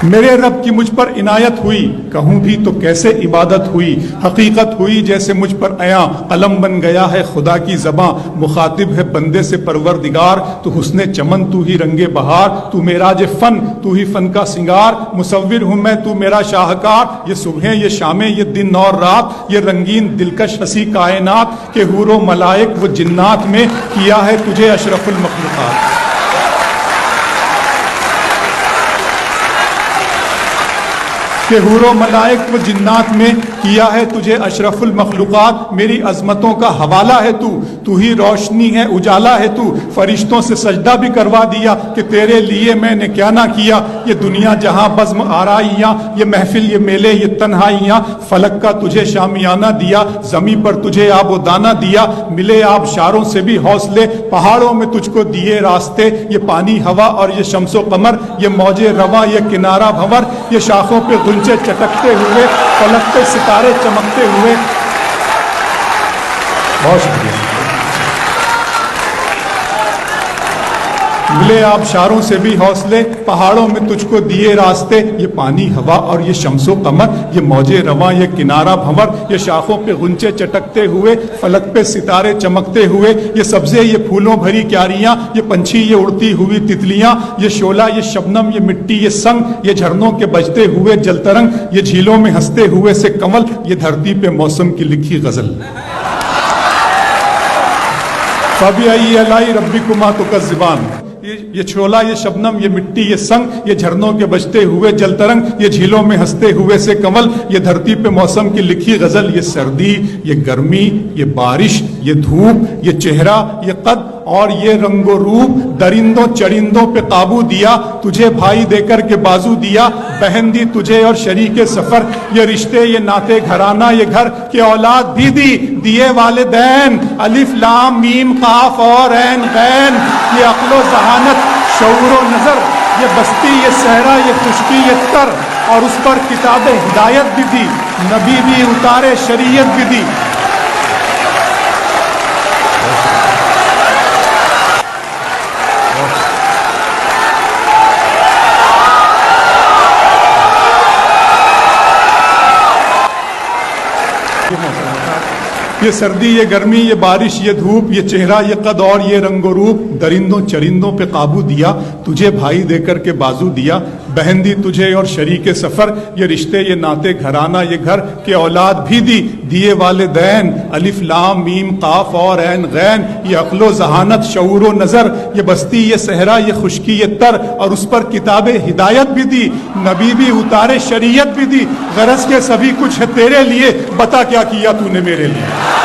میرے رب کی مجھ پر عنایت ہوئی، کہوں بھی تو کیسے عبادت ہوئی، حقیقت ہوئی جیسے مجھ پر عیاں، قلم بن گیا ہے خدا کی زباں، مخاطب ہے بندے سے پروردگار، تو حسن چمن تو ہی رنگ بہار، تو معراج فن تو ہی فن کا سنگار، مصور ہوں میں تو میرا شاہکار، یہ صبحیں یہ شامیں یہ دن اور رات، یہ رنگین دلکش ہنسی کائنات، کہ حور و ملائک و جنات میں کیا ہے تجھے اشرف المخلوقات۔ کہ حور و ملائک و جنات میں کیا ہے تجھے اشرف المخلوقات، میری عظمتوں کا حوالہ ہے تو ہی روشنی ہے اجالا ہے تو، فرشتوں سے سجدہ بھی کروا دیا کہ تیرے لیے میں نے کیا نہ کیا، یہ دنیا جہاں بزم آرائیاں، یہ محفل یہ میلے یہ تنہائیاں، فلک کا تجھے شامیانہ دیا، زمین پر تجھے آب و دانہ دیا، ملے آبشاروں سے بھی حوصلے، پہاڑوں میں تجھ کو دیے راستے، یہ پانی ہوا اور یہ شمس و قمر، یہ موج رواں یہ کنارہ بھنور، یہ شاخوں پہ غنچے چٹکتے ہوئے، فلک پہ ستارے چمکتے ہوئے۔ بہت شکریہ۔ ملے آبشاروں سے بھی حوصلے، پہاڑوں میں تجھ کو دیے راستے، یہ پانی ہوا اور یہ شمس و قمر، یہ موج رواں یہ کنارہ بھنور، یہ شاخوں پہ غنچے چٹکتے ہوئے، فلک پہ ستارے چمکتے ہوئے، یہ سبزے یہ پھولوں بھری کیاریاں، یہ پنچھی یہ اڑتی ہوئی تتلیاں، یہ شعلہ یہ شبنم یہ مٹی یہ سنگ، یہ جھرنوں کے بجتے ہوئے جل ترنگ، یہ جھیلوں میں ہنستے ہوئے سے کمل، یہ دھرتی پہ موسم کی لکھی غزل۔ فَبِأَيِّ آلَاءِ رَبِّكُمَا تُكَذِّبَانِ، یہ چھولا یہ شبنم یہ مٹی یہ سنگ، یہ جھرنوں کے بجتے ہوئے جل ترنگ، یہ جھیلوں میں ہنستے ہوئے سے کمل، یہ دھرتی پہ موسم کی لکھی غزل، یہ سردی یہ گرمی یہ بارش یہ دھوپ یہ چہرہ یہ قد اور یہ رنگ و روپ، درندوں چرندوں پہ قابو دیا، تجھے بھائی دے کر کے بازو دیا، بہن دی تجھے اور شریک سفر، یہ رشتے یہ ناتے گھرانہ یہ گھر، کہ اولاد بھی دی دیے والدین، الف لام میم قاف اور عین غین، یہ عقل و ذہانت شعور و نظر، یہ بستی یہ صحرا یہ خشکی یہ تر، اور اس پر کتاب ہدایت بھی دی، نبی بھی اتارے شریعت بھی دی۔ یہ سردی یہ گرمی یہ بارش یہ دھوپ، یہ چہرہ یہ قد اور یہ رنگ و روپ، درندوں چرندوں پہ قابو دیا، تجھے بھائی دے کر کے بازو دیا، بہن دی تجھے اور شریک سفر، یہ رشتے یہ ناتے گھرانہ یہ گھر، کہ اولاد بھی دی دیے والدین، الف لام میم قاف اور عین غین، یہ عقل و ذہانت شعور و نظر، یہ بستی یہ صحرا یہ خشکی یہ تر، اور اس پر کتاب ہدایت بھی دی، نبی بھی اتارے شریعت بھی دی، غرض کے سبھی کچھ ہے تیرے لیے، بتا کیا کیا تو نے میرے لیے۔